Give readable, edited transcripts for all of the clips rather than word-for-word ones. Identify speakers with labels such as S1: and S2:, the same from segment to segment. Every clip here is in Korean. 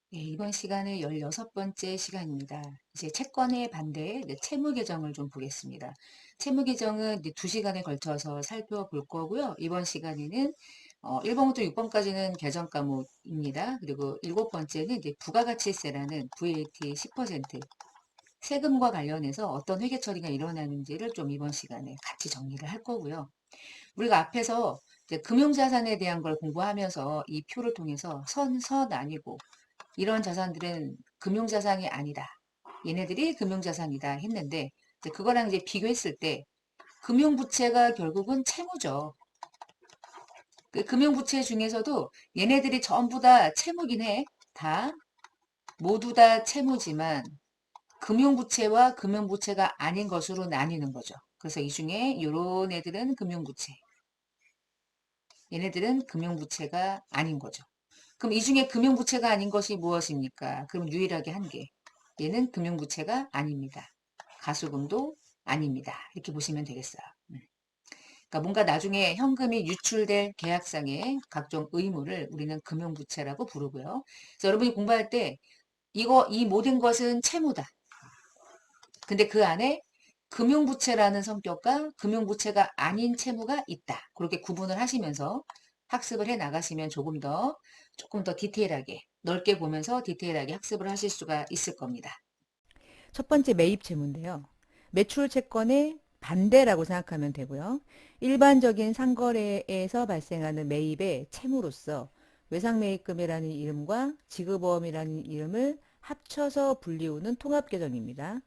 S1: 네, 이번 시간은 16번째 시간입니다. 이제 채권의 반대, 채무 개정을 좀 보겠습니다. 채무 개정은 이제 2시간에 걸쳐서 살펴볼 거고요. 이번 시간에는 1번부터 6번까지는 개정 과목입니다. 그리고 7번째는 이제 부가가치세라는 VAT 10% 세금과 관련해서 어떤 회계 처리가 일어나는지를 좀 이번 시간에 같이 정리를 할 거고요. 우리가 앞에서 이제 금융자산에 대한 걸 공부하면서 이 표를 통해서 선 아니고 이런 자산들은 금융자산이 아니다. 얘네들이 금융자산이다 했는데 이제 그거랑 이제 비교했을 때 금융부채가 결국은 채무죠. 그 금융부채 중에서도 얘네들이 전부 다 채무긴 해. 다 모두 다 채무지만 금융부채와 금융부채가 아닌 것으로 나뉘는 거죠. 그래서 이 중에 요런 애들은 금융부채, 얘네들은 금융부채가 아닌 거죠. 그럼 이 중에 금융부채가 아닌 것이 무엇입니까? 그럼 유일하게 한 개. 얘는 금융부채가 아닙니다. 가소금도 아닙니다. 이렇게 보시면 되겠어요. 그러니까 뭔가 나중에 현금이 유출될 계약상의 각종 의무를 우리는 금융부채라고 부르고요. 그래서 여러분이 공부할 때 이 모든 것은 채무다. 근데 그 안에 금융부채라는 성격과 금융부채가 아닌 채무가 있다. 그렇게 구분을 하시면서 학습을 해 나가시면 조금 더 디테일하게, 넓게 보면서 디테일하게 학습을 하실 수가 있을 겁니다.
S2: 첫 번째 매입 채무인데요. 매출 채권의 반대라고 생각하면 되고요. 일반적인 상거래에서 발생하는 매입의 채무로서 외상매입금이라는 이름과 지급보험이라는 이름을 합쳐서 불리우는 통합계정입니다.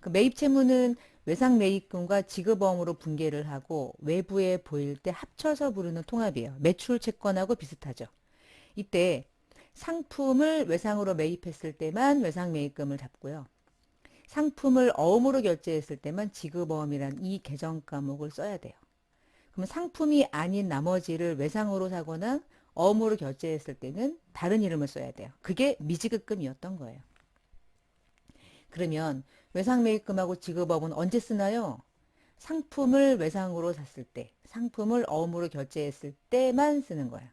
S2: 그 매입 채무는 외상매입금과 지급보험으로 분개를 하고 외부에 보일 때 합쳐서 부르는 통합이에요. 매출 채권하고 비슷하죠. 이때 상품을 외상으로 매입했을 때만 외상매입금을 잡고요. 상품을 어음으로 결제했을 때만 지급어음이란 이 계정 과목을 써야 돼요. 그러면 상품이 아닌 나머지를 외상으로 사거나 어음으로 결제했을 때는 다른 이름을 써야 돼요. 그게 미지급금이었던 거예요. 그러면 외상매입금하고 지급어음은 언제 쓰나요? 상품을 외상으로 샀을 때, 상품을 어음으로 결제했을 때만 쓰는 거예요.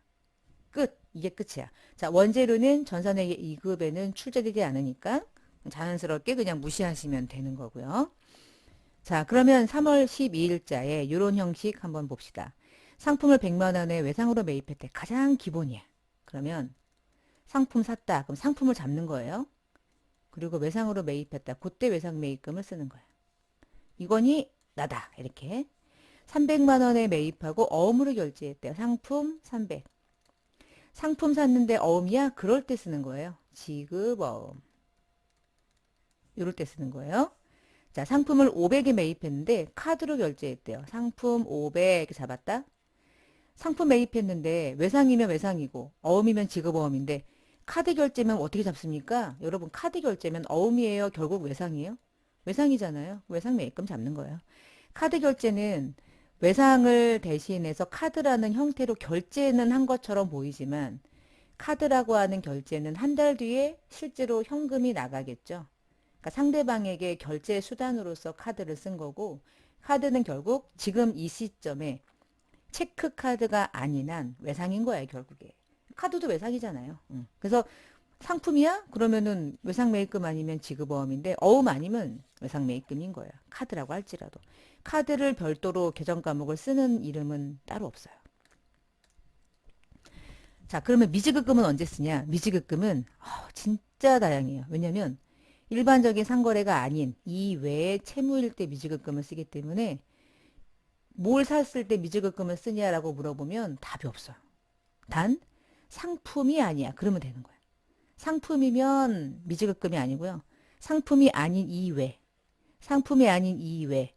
S2: 끝! 이게 끝이야. 자, 원재료는 전산회계 2급에는 출제되지 않으니까 자연스럽게 그냥 무시하시면 되는 거고요. 자, 그러면 3월 12일자에 이런 형식 한번 봅시다. 상품을 100만 원에 외상으로 매입했대. 가장 기본이야. 그러면 상품 샀다. 그럼 상품을 잡는 거예요. 그리고 외상으로 매입했다. 그때 외상 매입금을 쓰는 거야. 이건이 나다. 이렇게. 300만 원에 매입하고 어음으로 결제했대요. 상품 300. 상품 샀는데 어음이야? 그럴 때 쓰는 거예요. 지급어음. 이럴 때 쓰는 거예요. 자, 상품을 500에 매입했는데 카드로 결제했대요. 상품 500 이렇게 잡았다. 상품 매입했는데 외상이면 외상이고 어음이면 지급어음인데 카드 결제면 어떻게 잡습니까? 여러분 카드 결제면 어음이에요? 결국 외상이에요? 외상이잖아요. 외상 매입금 잡는 거예요. 카드 결제는 외상을 대신해서 카드라는 형태로 결제는 한 것처럼 보이지만 카드라고 하는 결제는 한 달 뒤에 실제로 현금이 나가겠죠. 그러니까 상대방에게 결제 수단으로서 카드를 쓴 거고 카드는 결국 지금 이 시점에 체크카드가 아닌 한 외상인 거예요, 결국에. 카드도 외상이잖아요. 그래서 상품이야? 그러면은 외상 매입금 아니면 지급보험인데 어음 아니면 외상 매입금인 거예요. 카드라고 할지라도. 카드를 별도로 계정 과목을 쓰는 이름은 따로 없어요. 자, 그러면 미지급금은 언제 쓰냐? 미지급금은 진짜 다양해요. 왜냐면 일반적인 상거래가 아닌 이외의 채무일 때 미지급금을 쓰기 때문에 뭘 샀을 때 미지급금을 쓰냐라고 물어보면 답이 없어요. 단 상품이 아니야. 그러면 되는 거예요. 상품이면 미지급금이 아니고요. 상품이 아닌 이외, 상품이 아닌 이외,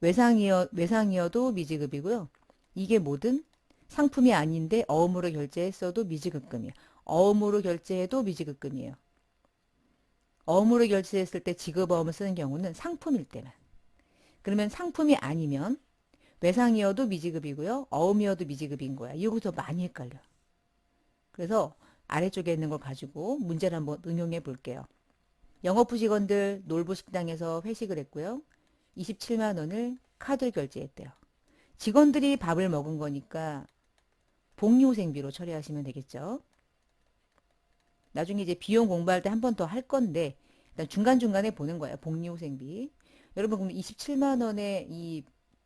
S2: 외상이어도 미지급이고요. 이게 뭐든 상품이 아닌데 어음으로 결제했어도 미지급금이에요. 어음으로 결제해도 미지급금이에요. 어음으로 결제했을 때 지급어음을 쓰는 경우는 상품일 때만. 그러면 상품이 아니면 외상이어도 미지급이고요. 어음이어도 미지급인 거야. 이거부터 많이 헷갈려. 그래서 아래쪽에 있는 걸 가지고 문제를 한번 응용해 볼게요. 영업부 직원들 놀부식당에서 회식을 했고요. 27만 원을 카드로 결제했대요. 직원들이 밥을 먹은 거니까 복리후생비로 처리하시면 되겠죠. 나중에 이제 비용 공부할 때 한 번 더 할 건데 일단 중간중간에 보는 거예요. 복리후생비. 여러분 그럼 27만 원의 이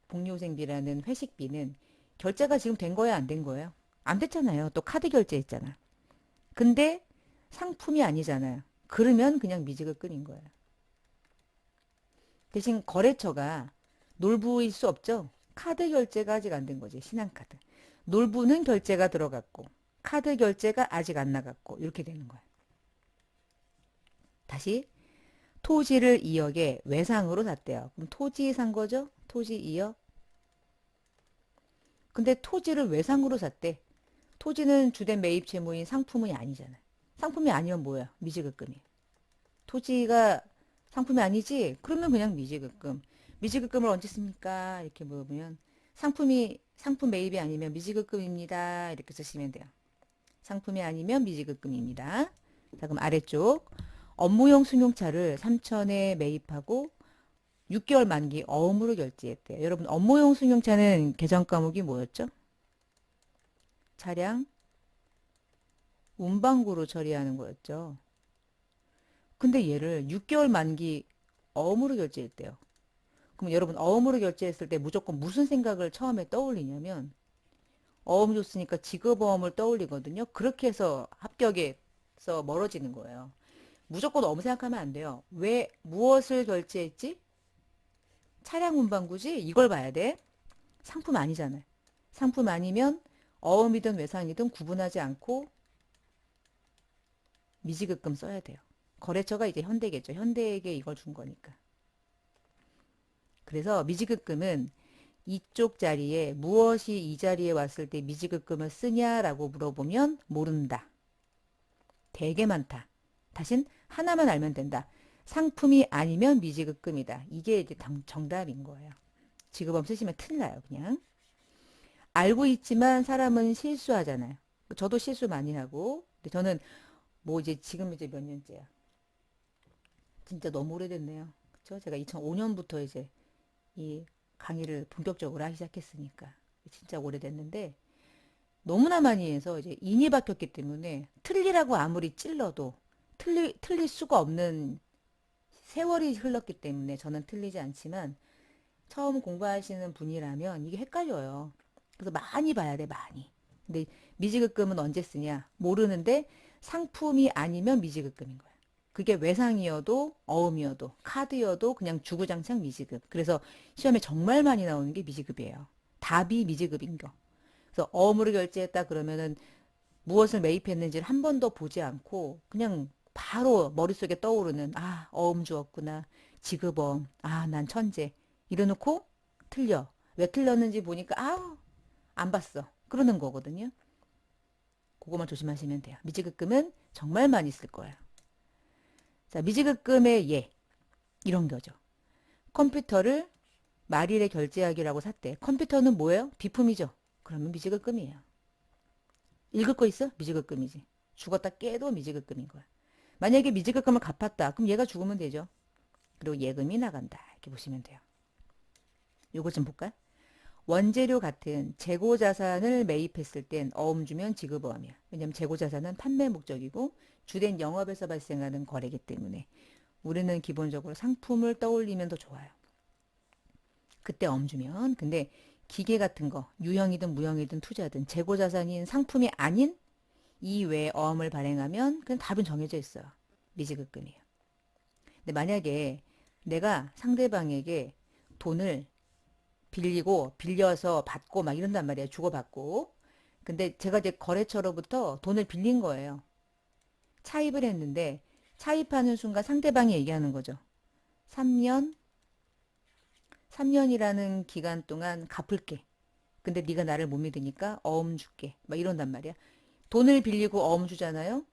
S2: 복리후생비라는 회식비는 결제가 지금 된 거야, 안 된 거예요? 안 됐잖아요. 또 카드 결제했잖아. 근데 상품이 아니잖아요. 그러면 그냥 미지급금인 거예요. 대신 거래처가 놀부일 수 없죠. 카드 결제가 아직 안 된 거지. 신한카드. 놀부는 결제가 들어갔고 카드 결제가 아직 안 나갔고 이렇게 되는 거예요. 다시 토지를 2억에 외상으로 샀대요. 그럼 토지 산 거죠? 토지 2억. 근데 토지를 외상으로 샀대. 토지는 주된 매입 채무인 상품이 아니잖아요. 상품이 아니면 뭐야? 미지급금이에요. 토지가 상품이 아니지? 그러면 그냥 미지급금. 미지급금을 언제 씁니까? 이렇게 물어보면 상품 매입이 아니면 미지급금입니다. 이렇게 쓰시면 돼요. 상품이 아니면 미지급금입니다. 자, 그럼 아래쪽 업무용 승용차를 3천에 매입하고 6개월 만기 어음으로 결제했대요. 여러분 업무용 승용차는 계정 과목이 뭐였죠? 차량 운반구로 처리하는 거였죠. 근데 얘를 6개월 만기 어음으로 결제했대요. 그럼 여러분 어음으로 결제했을 때 무조건 무슨 생각을 처음에 떠올리냐면 어음 줬으니까 지급어음을 떠올리거든요. 그렇게 해서 합격에서 멀어지는 거예요. 무조건 어음 생각하면 안 돼요. 왜 무엇을 결제했지? 차량 운반구지? 이걸 봐야 돼. 상품 아니잖아요. 상품 아니면 어음이든 외상이든 구분하지 않고 미지급금 써야 돼요. 거래처가 이제 현대겠죠. 현대에게 이걸 준 거니까. 그래서 미지급금은 이쪽 자리에 무엇이 이 자리에 왔을 때 미지급금을 쓰냐라고 물어보면 모른다. 되게 많다. 다신 하나만 알면 된다. 상품이 아니면 미지급금이다. 이게 이제 정답인 거예요. 지급어음 쓰시면 큰일 나요, 그냥. 알고 있지만 사람은 실수하잖아요. 저도 실수 많이 하고. 근데 저는 뭐 이제 지금 이제 몇 년째야. 진짜 너무 오래됐네요. 그쵸? 제가 2005년부터 이제 이 강의를 본격적으로 하기 시작했으니까. 진짜 오래됐는데 너무나 많이 해서 이제 인이 바뀌었기 때문에 틀리라고 아무리 찔러도 틀릴 수가 없는 세월이 흘렀기 때문에 저는 틀리지 않지만 처음 공부하시는 분이라면 이게 헷갈려요. 그래서 많이 봐야 돼, 많이. 근데 미지급금은 언제 쓰냐? 모르는데 상품이 아니면 미지급금인 거야. 그게 외상이어도 어음이어도 카드여도 그냥 주구장창 미지급. 그래서 시험에 정말 많이 나오는 게 미지급이에요. 답이 미지급인 거. 그래서 어음으로 결제했다 그러면은 무엇을 매입했는지를 한 번도 보지 않고 그냥 바로 머릿속에 떠오르는 어음 주었구나. 지급어음. 난 천재. 이래놓고 틀려. 왜 틀렸는지 보니까 안 봤어. 그러는 거거든요. 그거만 조심하시면 돼요. 미지급금은 정말 많이 쓸 거예요. 자, 미지급금의 예. 이런 거죠. 컴퓨터를 말일에 결제하기라고 샀대. 컴퓨터는 뭐예요? 비품이죠. 그러면 미지급금이에요. 읽을 거 있어? 미지급금이지. 죽었다 깨도 미지급금인 거야. 만약에 미지급금을 갚았다. 그럼 얘가 죽으면 되죠. 그리고 예금이 나간다. 이렇게 보시면 돼요. 요거 좀 볼까요? 원재료 같은 재고자산을 매입했을 땐 어음 주면 지급어음이야. 왜냐면 재고자산은 판매 목적이고 주된 영업에서 발생하는 거래이기 때문에 우리는 기본적으로 상품을 떠올리면 더 좋아요. 그때 어음 주면. 근데 기계 같은 거 유형이든 무형이든 투자든 재고자산인 상품이 아닌 이외에 어음을 발행하면 그냥 답은 정해져 있어요. 미지급금이에요. 근데 만약에 내가 상대방에게 돈을 빌리고 빌려서 받고 막 이런단 말이에요. 주고받고. 근데 제가 이제 거래처로부터 돈을 빌린 거예요. 차입을 했는데 차입하는 순간 상대방이 얘기하는 거죠. 3년? 3년이라는 기간 동안 갚을게. 근데 네가 나를 못 믿으니까 어음 줄게. 막 이런단 말이야. 돈을 빌리고 어음 주잖아요.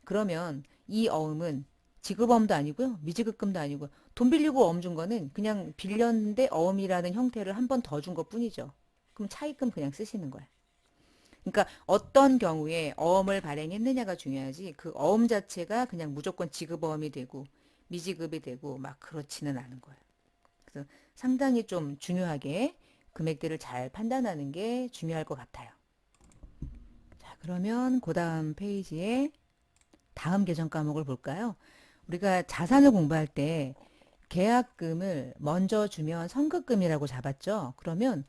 S2: 그러면 이 어음은 지급어음도 아니고요. 미지급금도 아니고 돈 빌리고 어음 준 거는 그냥 빌렸는데 어음이라는 형태를 한 번 더 준 것뿐이죠. 그럼 차입금 그냥 쓰시는 거예요. 그러니까 어떤 경우에 어음을 발행했느냐가 중요하지 그 어음 자체가 그냥 무조건 지급어음이 되고 미지급이 되고 막 그렇지는 않은 거예요. 그래서 상당히 좀 중요하게 금액들을 잘 판단하는 게 중요할 것 같아요. 자, 그러면 그 다음 페이지에 다음 계정 과목을 볼까요? 우리가 자산을 공부할 때 계약금을 먼저 주면 선급금이라고 잡았죠. 그러면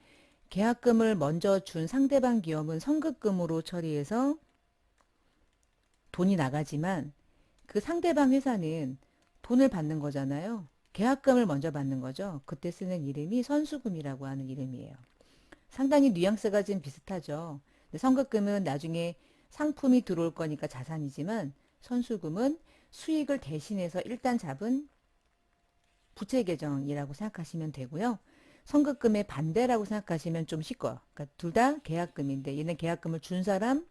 S2: 계약금을 먼저 준 상대방 기업은 선급금으로 처리해서 돈이 나가지만 그 상대방 회사는 돈을 받는 거잖아요. 계약금을 먼저 받는 거죠. 그때 쓰는 이름이 선수금이라고 하는 이름이에요. 상당히 뉘앙스가 좀 비슷하죠. 근데 선급금은 나중에 상품이 들어올 거니까 자산이지만 선수금은 수익을 대신해서 일단 잡은 부채 계정이라고 생각하시면 되고요. 선급금의 반대라고 생각하시면 좀 쉽고요. 그러니까 둘 다 계약금인데 얘는 계약금을 준 사람,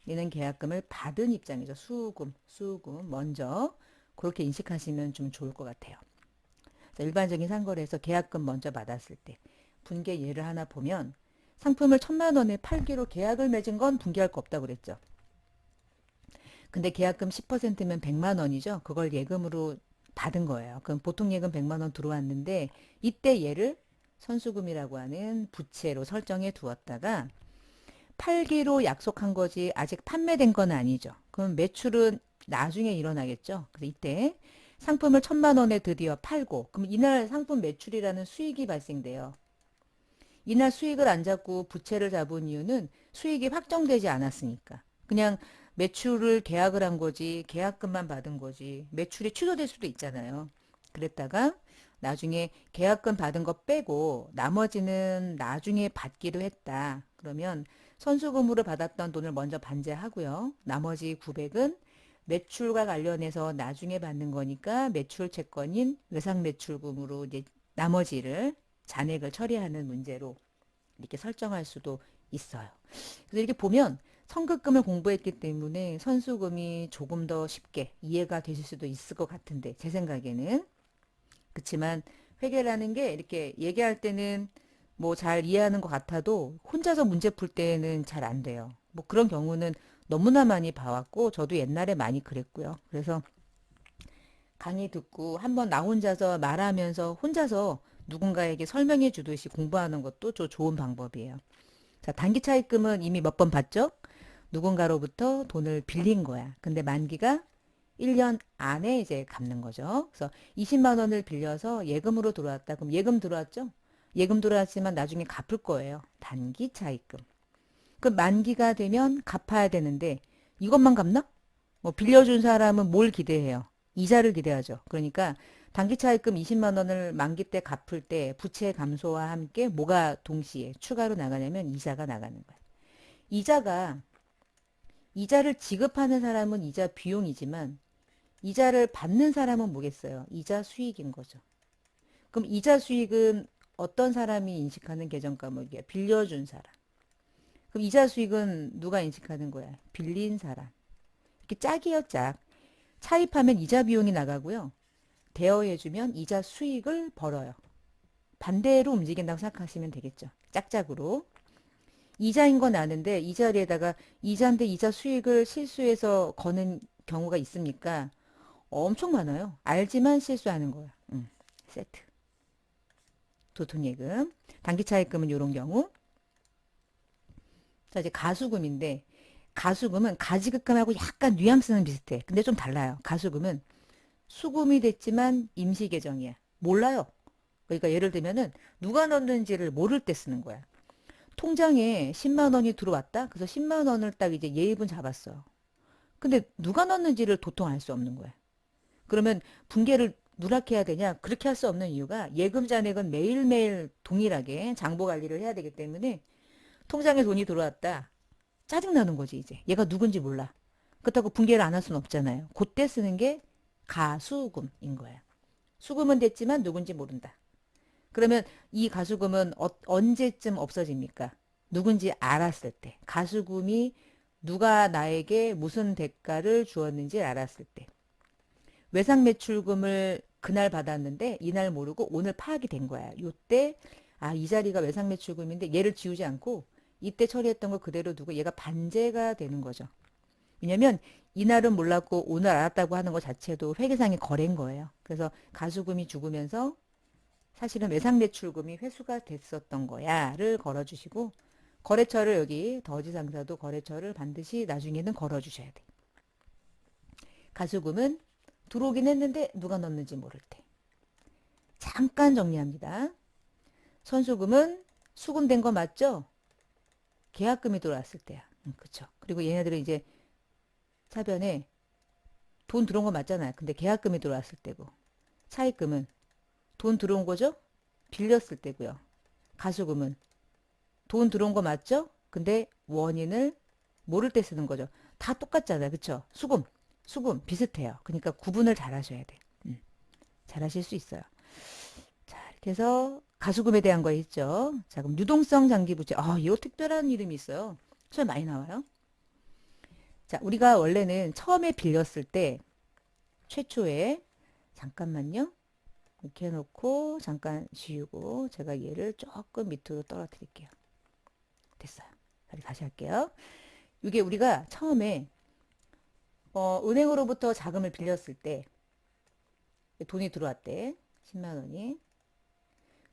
S2: 얘는 계약금을 받은 입장이죠. 수금 먼저 그렇게 인식하시면 좀 좋을 것 같아요. 자, 일반적인 상거래에서 계약금 먼저 받았을 때 분계 예를 하나 보면 상품을 1,000만 원에 팔기로 계약을 맺은 건 분개할 거 없다고 그랬죠. 근데 계약금 10%면 100만 원이죠. 그걸 예금으로 받은 거예요. 그럼 보통 예금 100만 원 들어왔는데 이때 얘를 선수금이라고 하는 부채로 설정해 두었다가 팔기로 약속한 거지 아직 판매된 건 아니죠. 그럼 매출은 나중에 일어나겠죠. 그래서 이때 상품을 1,000만 원에 드디어 팔고 그럼 이날 상품 매출이라는 수익이 발생돼요. 이날 수익을 안 잡고 부채를 잡은 이유는 수익이 확정되지 않았으니까. 그냥 매출을 계약을 한 거지 계약금만 받은 거지 매출이 취소될 수도 있잖아요. 그랬다가 나중에 계약금 받은 거 빼고 나머지는 나중에 받기로 했다. 그러면 선수금으로 받았던 돈을 먼저 반제하고요. 나머지 900은 매출과 관련해서 나중에 받는 거니까 매출 채권인 외상매출금으로 이제 나머지를 잔액을 처리하는 문제로 이렇게 설정할 수도 있어요. 그래서 이렇게 보면 선급금을 공부했기 때문에 선수금이 조금 더 쉽게 이해가 되실 수도 있을 것 같은데 제 생각에는 그렇지만 회계라는 게 이렇게 얘기할 때는 뭐 잘 이해하는 것 같아도 혼자서 문제 풀 때는 잘 안 돼요. 뭐 그런 경우는 너무나 많이 봐왔고 저도 옛날에 많이 그랬고요. 그래서 강의 듣고 한번 나 혼자서 말하면서 혼자서 누군가에게 설명해 주듯이 공부하는 것도 좋은 방법이에요. 자, 단기 차입금은 이미 몇 번 봤죠? 누군가로부터 돈을 빌린 거야. 근데 만기가 1년 안에 이제 갚는 거죠. 그래서 20만 원을 빌려서 예금으로 들어왔다. 그럼 예금 들어왔죠? 예금 들어왔지만 나중에 갚을 거예요. 단기 차입금. 그럼 만기가 되면 갚아야 되는데 이것만 갚나? 뭐 빌려준 사람은 뭘 기대해요? 이자를 기대하죠. 그러니까 단기 차입금 20만 원을 만기 때 갚을 때 부채 감소와 함께 뭐가 동시에 추가로 나가냐면 이자가 나가는 거예요. 이자가 이자를 지급하는 사람은 이자 비용이지만 이자를 받는 사람은 뭐겠어요? 이자 수익인 거죠. 그럼 이자 수익은 어떤 사람이 인식하는 계정 과목이에요? 빌려준 사람. 그럼 이자 수익은 누가 인식하는 거야? 빌린 사람. 이렇게 짝이요, 짝. 차입하면 이자 비용이 나가고요. 대여해주면 이자 수익을 벌어요. 반대로 움직인다고 생각하시면 되겠죠. 짝짝으로. 이자인 건 아는데 이 자리에다가 이자인데 이자 수익을 실수해서 거는 경우가 있습니까? 엄청 많아요. 알지만 실수하는 거야. 세트. 도통예금. 단기차입금은 이런 경우. 자, 이제 가수금인데 가수금은 가지급금하고 약간 뉘앙스는 비슷해. 근데 좀 달라요. 가수금은 수금이 됐지만 임시 계정이야. 몰라요. 그러니까 예를 들면은 누가 넣는지를 모를 때 쓰는 거야. 통장에 10만 원이 들어왔다. 그래서 10만 원을 딱 이제 예입은 잡았어. 근데 누가 넣는지를 도통 알 수 없는 거야. 그러면 분개를 누락해야 되냐? 그렇게 할 수 없는 이유가 예금 잔액은 매일매일 동일하게 장부 관리를 해야 되기 때문에 통장에 돈이 들어왔다. 짜증나는 거지 이제. 얘가 누군지 몰라. 그렇다고 분개를 안 할 수는 없잖아요. 그때 쓰는 게 가수금인 거야. 수금은 됐지만 누군지 모른다. 그러면 이 가수금은 언제쯤 없어집니까? 누군지 알았을 때. 가수금이 누가 나에게 무슨 대가를 주었는지 알았을 때. 외상매출금을 그날 받았는데 이날 모르고 오늘 파악이 된 거야. 요때 아, 이 자리가 외상매출금인데 얘를 지우지 않고 이때 처리했던 거 그대로 두고 얘가 반제가 되는 거죠. 왜냐면 이날은 몰랐고 오늘 알았다고 하는 것 자체도 회계상의 거래인 거예요. 그래서 가수금이 죽으면서 사실은 외상매출금이 회수가 됐었던 거야를 걸어주시고 거래처를 여기 더지상사도 거래처를 반드시 나중에는 걸어주셔야 돼. 가수금은 들어오긴 했는데 누가 넣었는지 모를 때. 잠깐 정리합니다. 선수금은 수금된 거 맞죠? 계약금이 들어왔을 때야. 그쵸. 그리고 얘네들은 이제 사변에 돈 들어온 거 맞잖아요. 근데 계약금이 들어왔을 때고. 차입금은 돈 들어온 거죠? 빌렸을 때고요. 가수금은 돈 들어온 거 맞죠? 근데 원인을 모를 때 쓰는 거죠. 다 똑같잖아요. 그쵸? 수금 비슷해요. 그러니까 구분을 잘 하셔야 돼. 잘 하실 수 있어요. 자, 이렇게 해서 가수금에 대한 거 있죠. 자, 그럼 유동성 장기부채. 이거 특별한 이름이 있어요. 시험 많이 나와요. 자, 우리가 원래는 처음에 빌렸을 때 최초에 잠깐만요. 이렇게 해놓고 잠깐 지우고 제가 얘를 조금 밑으로 떨어뜨릴게요. 됐어요. 다시 할게요. 이게 우리가 처음에 은행으로부터 자금을 빌렸을 때 돈이 들어왔대. 10만 원이.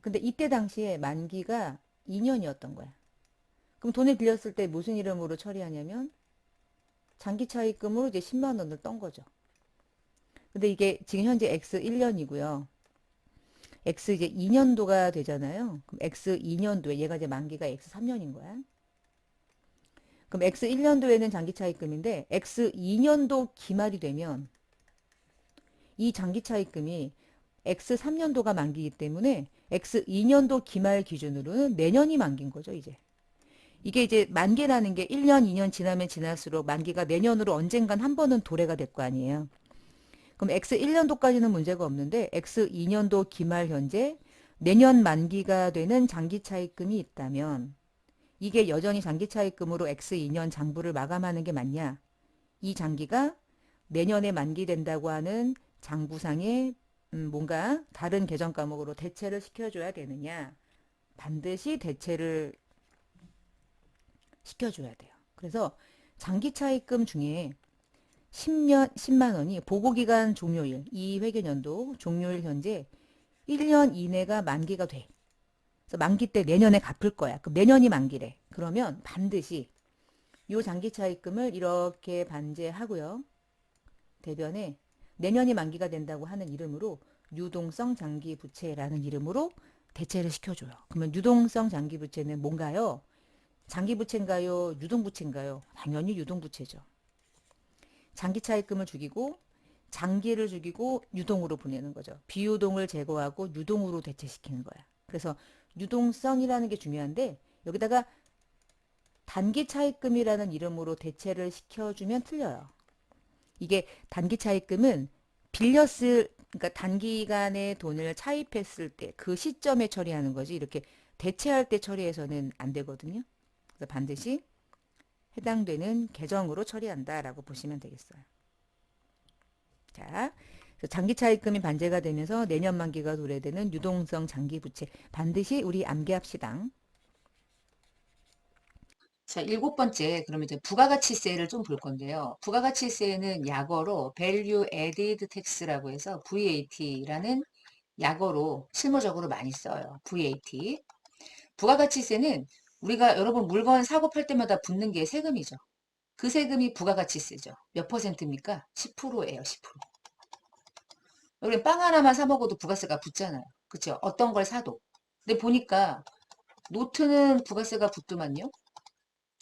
S2: 근데 이때 당시에 만기가 2년이었던 거야. 그럼 돈을 빌렸을 때 무슨 이름으로 처리하냐면 장기 차입금으로 이제 10만 원을 떤 거죠. 근데 이게 지금 현재 X 1년이고요. X 이제 2년도가 되잖아요. 그럼 X 2년도에 얘가 이제 만기가 X 3년인 거야. 그럼 X 1년도에는 장기 차입금인데 X 2년도 기말이 되면 이 장기 차입금이 X 3년도가 만기이기 때문에 X 2년도 기말 기준으로는 내년이 만기인 거죠, 이제. 이게 이제 만기라는 게 1년, 2년 지나면 지날수록 만기가 내년으로 언젠간 한 번은 도래가 될 거 아니에요. 그럼 X 1년도까지는 문제가 없는데 X 2년도 기말 현재 내년 만기가 되는 장기 차입금이 있다면 이게 여전히 장기 차입금으로 X 2년 장부를 마감하는 게 맞냐? 이 장기가 내년에 만기된다고 하는 장부상에 뭔가 다른 계정 과목으로 대체를 시켜줘야 되느냐? 반드시 대체를 시켜줘야 돼요. 그래서 장기 차입금 중에 10만 원이 보고기간 종료일, 이 회계년도 종료일 현재 1년 이내가 만기가 돼. 그래서 만기 때 내년에 갚을 거야. 그럼 내년이 만기래. 그러면 반드시 이 장기 차입금을 이렇게 반제하고요. 대변에 내년이 만기가 된다고 하는 이름으로 유동성 장기 부채라는 이름으로 대체를 시켜줘요. 그러면 유동성 장기 부채는 뭔가요? 장기 부채인가요? 유동 부채인가요? 당연히 유동 부채죠. 장기 차입금을 죽이고 장기를 죽이고 유동으로 보내는 거죠. 비유동을 제거하고 유동으로 대체시키는 거야. 그래서 유동성이라는 게 중요한데 여기다가 단기 차입금이라는 이름으로 대체를 시켜주면 틀려요. 이게 단기 차입금은 그러니까 단기간에 돈을 차입했을 때 그 시점에 처리하는 거지 이렇게 대체할 때 처리해서는 안 되거든요. 그래서 반드시 해당되는 계정으로 처리한다라고 보시면 되겠어요. 자, 장기 차입금이 반제가 되면서 내년 만기가 도래되는 유동성 장기 부채 반드시 우리 암기합시다.
S1: 자, 7번째, 그러면 이제 부가가치세를 좀 볼 건데요. 부가가치세는 약어로 Value Added Tax라고 해서 VAT라는 약어로 실무적으로 많이 써요. VAT. 부가가치세는 우리가 여러분 물건 사고 팔 때마다 붙는 게 세금이죠. 그 세금이 부가가치세죠. 몇 퍼센트입니까? 10%예요, 10%. 우리 빵 하나만 사 먹어도 부가세가 붙잖아요. 그쵸? 어떤 걸 사도. 근데 보니까 노트는 부가세가 붙더만요.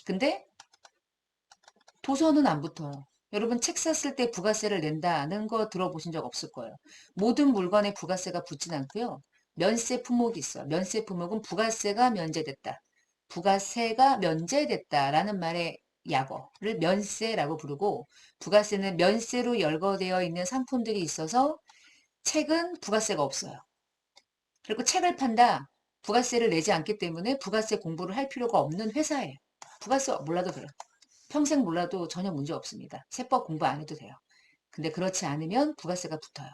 S1: 근데 도서는 안 붙어요. 여러분 책 샀을 때 부가세를 낸다는 거 들어보신 적 없을 거예요. 모든 물건에 부가세가 붙진 않고요. 면세 품목이 있어요. 면세 품목은 부가세가 면제됐다. 부가세가 면제됐다라는 말의 약어를 면세라고 부르고 부가세는 면세로 열거되어 있는 상품들이 있어서 책은 부가세가 없어요. 그리고 책을 판다. 부가세를 내지 않기 때문에 부가세 공부를 할 필요가 없는 회사예요. 부가세 몰라도 돼요. 평생 몰라도 전혀 문제 없습니다. 세법 공부 안 해도 돼요. 근데 그렇지 않으면 부가세가 붙어요.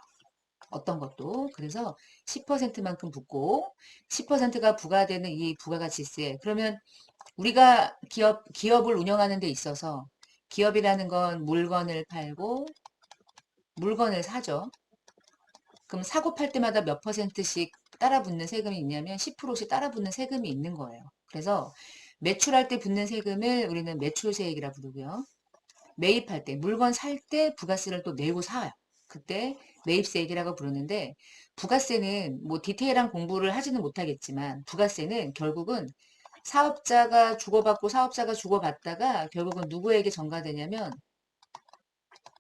S1: 어떤 것도. 그래서 10%만큼 붙고 10%가 부과되는 이 부가가치세. 그러면 우리가 기업을 운영하는 데 있어서 기업이라는 건 물건을 팔고 물건을 사죠. 그럼 사고 팔 때마다 몇 퍼센트씩 따라 붙는 세금이 있냐면 10%씩 따라 붙는 세금이 있는 거예요. 그래서 매출할 때 붙는 세금을 우리는 매출세액이라 부르고요. 매입할 때, 물건 살 때 부가세를 또 내고 사요. 그때 매입세액이라고 부르는데, 부가세는 뭐 디테일한 공부를 하지는 못하겠지만, 부가세는 결국은 사업자가 주고받고 사업자가 주고받다가 결국은 누구에게 전가되냐면,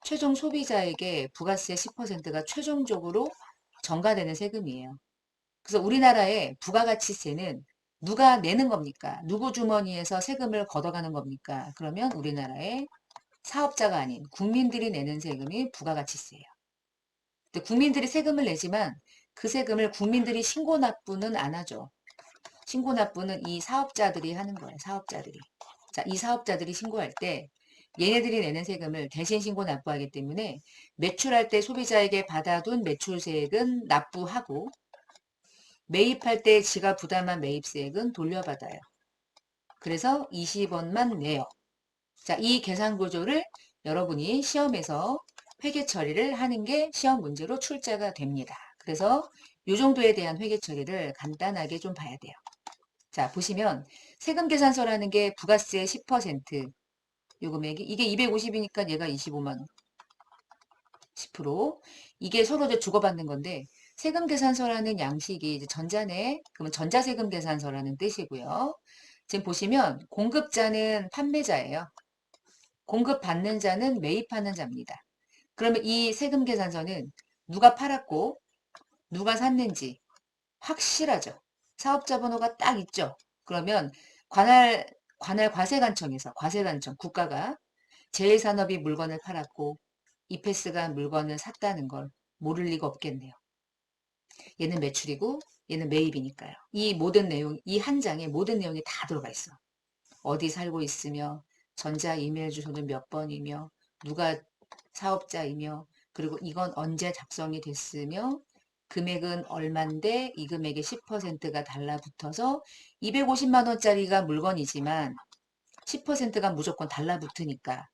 S1: 최종 소비자에게 부가세 10%가 최종적으로 전가되는 세금이에요. 그래서 우리나라의 부가가치세는 누가 내는 겁니까? 누구 주머니에서 세금을 걷어가는 겁니까? 그러면 우리나라의 사업자가 아닌 국민들이 내는 세금이 부가가치세예요. 근데 국민들이 세금을 내지만 그 세금을 국민들이 신고 납부는 안 하죠. 신고 납부는 이 사업자들이 하는 거예요. 사업자들이. 자, 이 사업자들이 신고할 때 얘네들이 내는 세금을 대신 신고 납부하기 때문에 매출할 때 소비자에게 받아둔 매출세액은 납부하고 매입할 때 지가 부담한 매입세액은 돌려받아요. 그래서 20원만 내요. 자, 이 계산 구조를 여러분이 시험에서 회계 처리를 하는 게 시험 문제로 출제가 됩니다. 그래서 이 정도에 대한 회계 처리를 간단하게 좀 봐야 돼요. 자, 보시면 세금 계산서라는 게 부가세 10%, 요 금액이 이게 250이니까 얘가 25만 원. 10%. 이게 서로 이제 주고받는 건데 세금 계산서라는 양식이 이제 전자네. 그러면 전자세금 계산서라는 뜻이고요. 지금 보시면 공급자는 판매자예요. 공급받는 자는 매입하는 자입니다. 그러면 이 세금 계산서는 누가 팔았고 누가 샀는지 확실하죠. 사업자 번호가 딱 있죠. 그러면 관할 과세관청에서 과세관청 국가가 제일산업이 물건을 팔았고 이페스가 물건을 샀다는 걸 모를 리가 없겠네요. 얘는 매출이고 얘는 매입이니까요. 이 모든 내용, 이 한 장에 모든 내용이 다 들어가 있어. 어디 살고 있으며 전자 이메일 주소는 몇 번이며 누가 사업자이며 그리고 이건 언제 작성이 됐으며 금액은 얼만데 이 금액의 10%가 달라붙어서 250만 원짜리가 물건이지만 10%가 무조건 달라붙으니까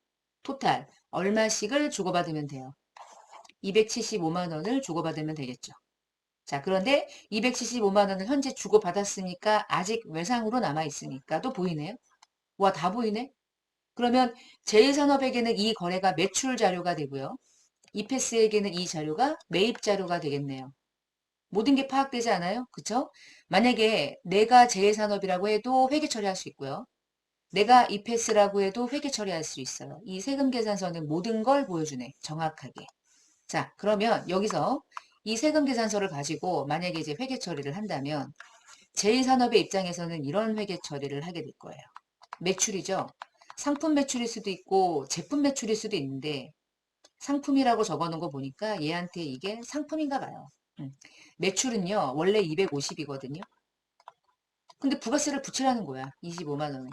S1: 토탈 얼마씩을 주고받으면 돼요. 275만 원을 주고받으면 되겠죠. 자, 그런데 275만 원을 현재 주고받았으니까 아직 외상으로 남아있으니까 또 보이네요. 와, 다 보이네? 그러면 제일산업에게는 이 거래가 매출 자료가 되고요. 이페스에게는 이 자료가 매입 자료가 되겠네요. 모든 게 파악되지 않아요? 그쵸? 만약에 내가 제일산업이라고 해도 회계 처리할 수 있고요. 내가 이페스라고 해도 회계 처리할 수 있어요. 이 세금 계산서는 모든 걸 보여주네. 정확하게. 자, 그러면 여기서 이 세금 계산서를 가지고 만약에 이제 회계 처리를 한다면 제일산업의 입장에서는 이런 회계 처리를 하게 될 거예요. 매출이죠. 상품 매출일 수도 있고 제품 매출일 수도 있는데 상품이라고 적어놓은 거 보니까 얘한테 이게 상품인가 봐요. 매출은요 원래 250이거든요. 근데 부가세를 붙이라는 거야. 25만 원을.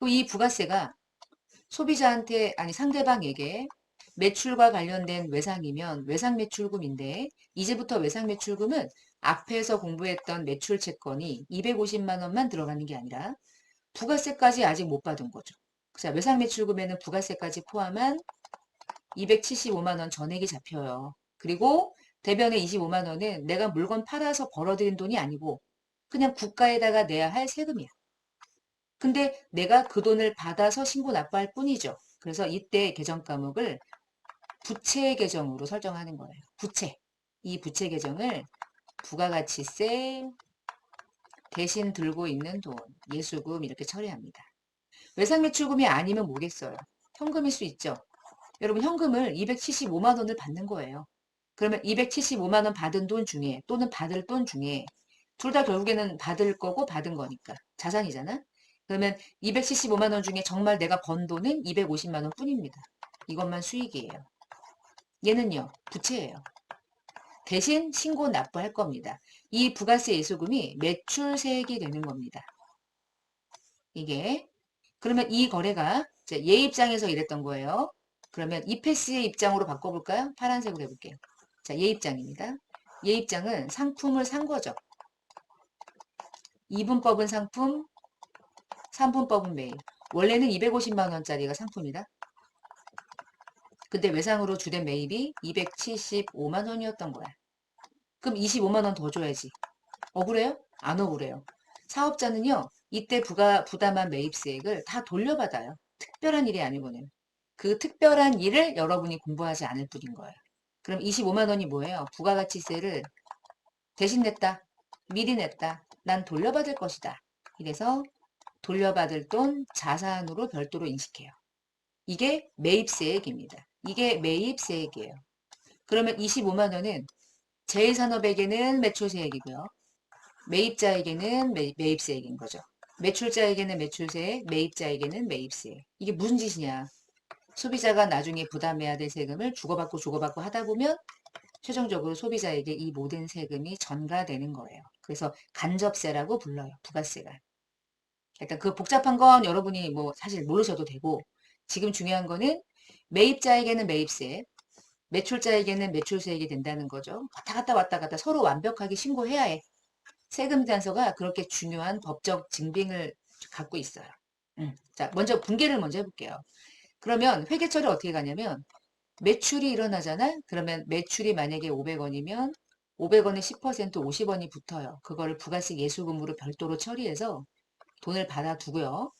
S1: 이 부가세가 소비자한테 아니 상대방에게 매출과 관련된 외상이면 외상 매출금인데 이제부터 외상 매출금은 앞에서 공부했던 매출 채권이 250만 원만 들어가는 게 아니라 부가세까지 아직 못 받은 거죠. 자, 외상 매출금에는 부가세까지 포함한 275만 원 전액이 잡혀요. 그리고 대변의 25만 원은 내가 물건 팔아서 벌어들인 돈이 아니고 그냥 국가에다가 내야 할 세금이야. 근데 내가 그 돈을 받아서 신고 납부할 뿐이죠. 그래서 이때 계정 과목을 부채 계정으로 설정하는 거예요. 부채. 이 부채 계정을 부가가치세 대신 들고 있는 돈, 예수금 이렇게 처리합니다. 외상매출금이 아니면 뭐겠어요? 현금일 수 있죠. 여러분 현금을 275만 원을 받는 거예요. 그러면 275만 원 받은 돈 중에 또는 받을 돈 중에 둘 다 결국에는 받을 거고 받은 거니까 자산이잖아. 그러면 275만 원 중에 정말 내가 번 돈은 250만 원 뿐입니다. 이것만 수익이에요. 얘는요 부채예요. 대신 신고 납부할 겁니다. 이 부가세 예수금이 매출세액이 되는 겁니다. 이게 그러면 이 거래가 얘 입장에서 이랬던 거예요. 그러면 이페스의 입장으로 바꿔볼까요? 파란색으로 해볼게요. 자, 얘 입장입니다. 얘 입장은 상품을 산 거죠. 2분법은 상품, 3분법은 매입. 원래는 250만 원짜리가 상품이다. 근데 외상으로 주된 매입이 275만 원이었던 거야. 그럼 25만 원 더 줘야지. 억울해요? 안 억울해요. 사업자는요, 이때 부담한 매입세액을 다 돌려받아요. 특별한 일이 아니고는. 그 특별한 일을 여러분이 공부하지 않을 뿐인 거예요. 그럼 25만 원이 뭐예요? 부가가치세를 대신 냈다. 미리 냈다. 난 돌려받을 것이다. 이래서 돌려받을 돈 자산으로 별도로 인식해요. 이게 매입세액입니다. 이게 매입세액이에요. 그러면 25만 원은 제1산업에게는 매출세액이고요. 매입자에게는 매입세액인 거죠. 매출자에게는 매출세액, 매입자에게는 매입세액. 이게 무슨 짓이냐? 소비자가 나중에 부담해야 될 세금을 주고받고 하다 보면 최종적으로 소비자에게 이 모든 세금이 전가되는 거예요. 그래서 간접세라고 불러요. 부가세가. 일단 그 복잡한 건 여러분이 뭐 사실 모르셔도 되고 지금 중요한 거는 매입자에게는 매입세, 매출자에게는 매출세액이 된다는 거죠. 왔다 갔다 서로 완벽하게 신고해야 해. 세금 단서가 그렇게 중요한 법적 증빙을 갖고 있어요. 자, 먼저 분계를 먼저 해볼게요. 그러면 회계처리 어떻게 가냐면 매출이 일어나잖아? 그러면 매출이 만약에 500원이면 500원에 10% 50원이 붙어요. 그거를 부가세 예수금으로 별도로 처리해서 돈을 받아두고요.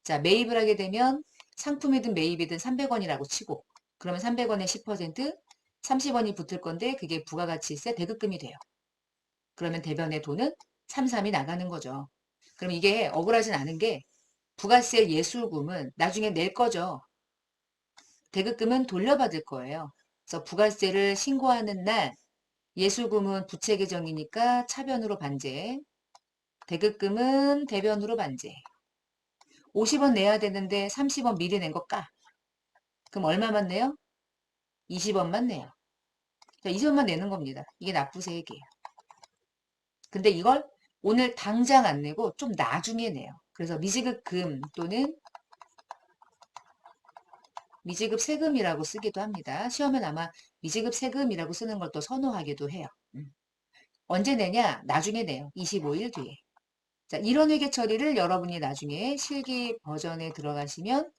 S1: 자, 매입을 하게 되면 상품이든 매입이든 300원이라고 치고 그러면 300원에 10% 30원이 붙을 건데 그게 부가가치세 대급금이 돼요. 그러면 대변의 돈은 3, 3이 나가는 거죠. 그럼 이게 억울하진 않은 게 부가세 예술금은 나중에 낼 거죠. 대급금은 돌려받을 거예요. 그래서 부가세를 신고하는 날 예술금은 부채 계정이니까 차변으로 반제, 대급금은 대변으로 반제. 50원 내야 되는데 30원 미리 낸 거 까. 그럼 얼마만 내요? 20원만 내요. 자, 20원만 내는 겁니다. 이게 납부세액이에요. 근데 이걸 오늘 당장 안 내고 좀 나중에 내요. 그래서 미지급금 또는 미지급 세금이라고 쓰기도 합니다. 시험엔 아마 미지급 세금이라고 쓰는 걸 또 선호하기도 해요. 언제 내냐? 나중에 내요. 25일 뒤에. 자, 이런 회계 처리를 여러분이 나중에 실기 버전에 들어가시면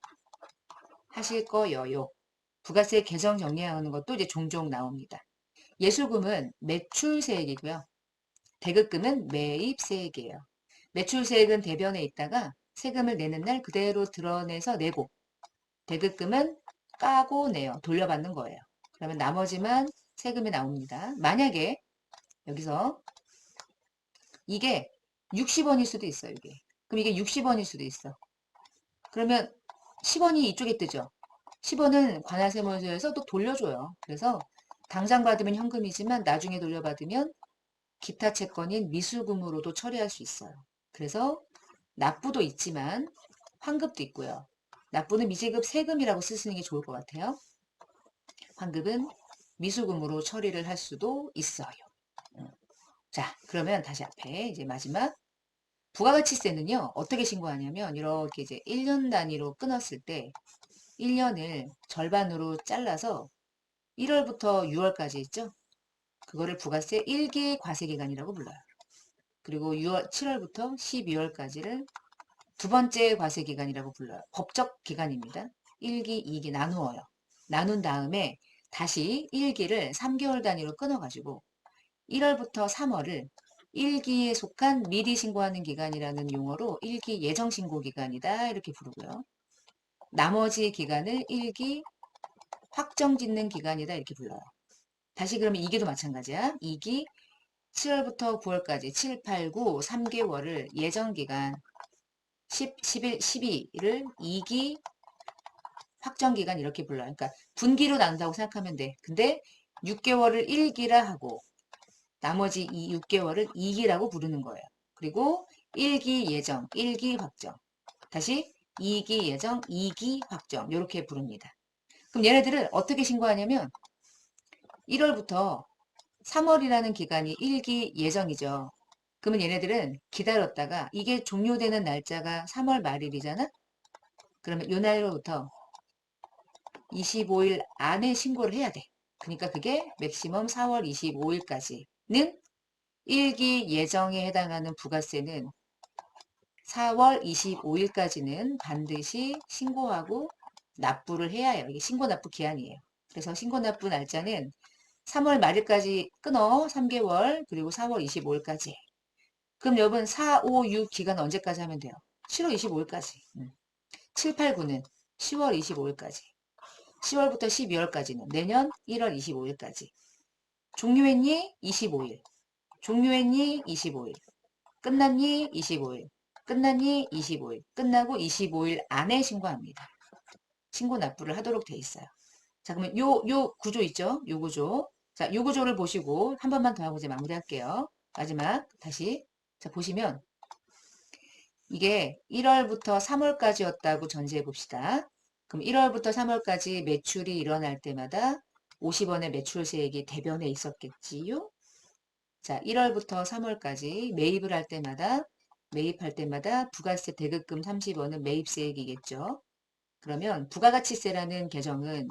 S1: 하실 거예요. 부가세 계정 정리하는 것도 이제 종종 나옵니다. 예술금은 매출세액이고요. 대급금은 매입세액이에요. 매출세액은 대변에 있다가 세금을 내는 날 그대로 드러내서 내고 대급금은 까고 내요. 돌려받는 거예요. 그러면 나머지만 세금이 나옵니다. 만약에 여기서 이게 60원일 수도 있어요. 이게. 그럼 이게 60원일 수도 있어. 그러면 10원이 이쪽에 뜨죠. 10원은 관할세무서에서 또 돌려줘요. 그래서 당장 받으면 현금이지만 나중에 돌려받으면 기타 채권인 미수금으로도 처리할 수 있어요. 그래서 납부도 있지만 환급도 있고요. 납부는 미지급 세금이라고 쓰시는 게 좋을 것 같아요. 환급은 미수금으로 처리를 할 수도 있어요. 자, 그러면 다시 앞에 이제 마지막 부가가치세는요. 어떻게 신고하냐면 이렇게 이제 1년 단위로 끊었을 때 1년을 절반으로 잘라서 1월부터 6월까지 있죠. 그거를 부가세 1기 과세기간이라고 불러요. 그리고 7월부터 12월까지를 두 번째 과세기간이라고 불러요. 법적 기간입니다. 1기, 2기 나누어요. 나눈 다음에 다시 1기를 3개월 단위로 끊어가지고 1월부터 3월을 1기에 속한 미리 신고하는 기간이라는 용어로 1기 예정신고 기간이다 이렇게 부르고요. 나머지 기간을 1기 확정짓는 기간이다 이렇게 불러요. 다시 그러면 2기도 마찬가지야. 2기 7월부터 9월까지 7, 8, 9, 3개월을 예정기간 10, 11, 12를 2기 확정기간 이렇게 불러요. 그러니까 분기로 나눈다고 생각하면 돼. 근데 6개월을 1기라 하고 나머지 이 6개월을 2기라고 부르는 거예요. 그리고 1기 예정, 1기 확정. 다시 2기 예정, 2기 확정. 이렇게 부릅니다. 그럼 얘네들을 어떻게 신고하냐면 1월부터 3월이라는 기간이 1기 예정이죠. 그러면 얘네들은 기다렸다가 이게 종료되는 날짜가 3월 말일이잖아? 그러면 요 날로부터 25일 안에 신고를 해야 돼. 그러니까 그게 맥시멈 4월 25일까지는 1기 예정에 해당하는 부가세는 4월 25일까지는 반드시 신고하고 납부를 해야 해요. 이게 신고납부 기한이에요. 그래서 신고납부 날짜는 3월 말일까지 끊어 3개월 그리고 4월 25일까지. 그럼 여러분 4, 5, 6 기간 언제까지 하면 돼요? 7월 25일까지. 7, 8, 9는 10월 25일까지. 10월부터 12월까지는 내년 1월 25일까지. 종료했니? 25일. 종료했니? 25일. 끝났니? 25일. 끝났니? 25일. 끝나고 25일 안에 신고합니다. 신고 납부를 하도록 돼 있어요. 자, 그러면 요 구조 있죠? 요 구조. 자, 요 구조를 보시고 한 번만 더 하고 이제 마무리할게요. 마지막 다시. 자, 보시면 이게 1월부터 3월까지였다고 전제해 봅시다. 그럼 1월부터 3월까지 매출이 일어날 때마다 50원의 매출세액이 대변에 있었겠지요? 자, 1월부터 3월까지 매입할 때마다 부가세 대급금 30원은 매입세액이겠죠. 그러면 부가가치세라는 계정은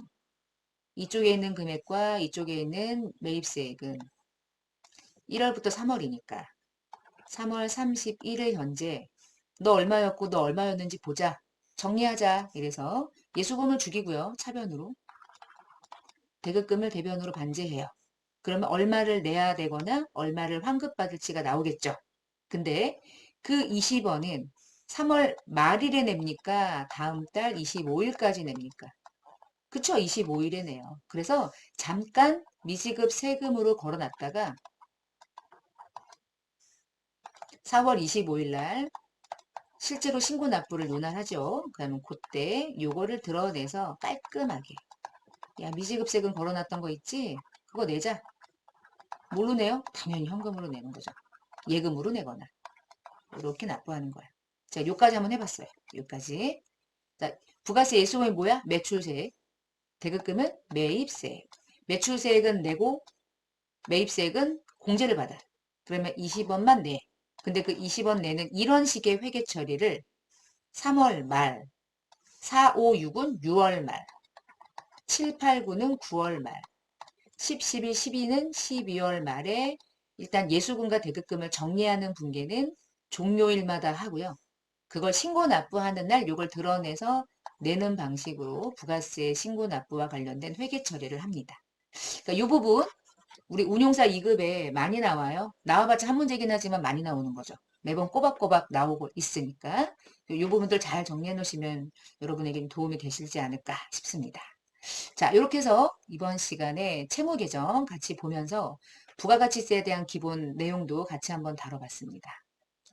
S1: 이쪽에 있는 금액과 이쪽에 있는 매입세액은 1월부터 3월이니까 3월 31일 현재 너 얼마였고 너 얼마였는지 보자. 정리하자. 이래서 예수금을 죽이고요. 차변으로. 대급금을 대변으로 반제해요. 그러면 얼마를 내야 되거나 얼마를 환급받을지가 나오겠죠. 근데 그 20원은 3월 말일에 냅니까? 다음 달 25일까지 냅니까? 그쵸? 25일에 내요. 그래서 잠깐 미지급 세금으로 걸어놨다가 4월 25일 날 실제로 신고 납부를 논할하죠. 그러면 그때 요거를 드러내서 깔끔하게 야 미지급 세금 걸어놨던 거 있지? 그거 내자. 뭘로 내요? 당연히 현금으로 내는 거죠. 예금으로 내거나 이렇게 납부하는 거예요. 자, 요까지 한번 해봤어요. 요까지. 자, 부가세 예수금이 뭐야? 매출세액. 대급금은 매입세액. 매출세액은 내고 매입세액은 공제를 받아. 그러면 20원만 내. 근데 그 20원 내는 이런 식의 회계 처리를 3월 말, 4, 5, 6은 6월 말, 7, 8, 9는 9월 말, 10, 11, 12는 12월 말에 일단 예수금과 대급금을 정리하는 분계는 종료일마다 하고요. 그걸 신고 납부하는 날 요걸 드러내서 내는 방식으로 부가세 신고 납부와 관련된 회계 처리를 합니다. 그러니까 이 부분 우리 운용사 2급에 많이 나와요. 나와봤자 한 문제긴 하지만 많이 나오는 거죠. 매번 꼬박꼬박 나오고 있으니까 이 부분들 잘 정리해 놓으시면 여러분에게 도움이 되실지 않을까 싶습니다. 자, 이렇게 해서 이번 시간에 채무 계정 같이 보면서 부가가치세에 대한 기본 내용도 같이 한번 다뤄봤습니다.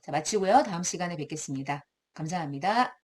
S1: 자, 마치고요. 다음 시간에 뵙겠습니다. 감사합니다.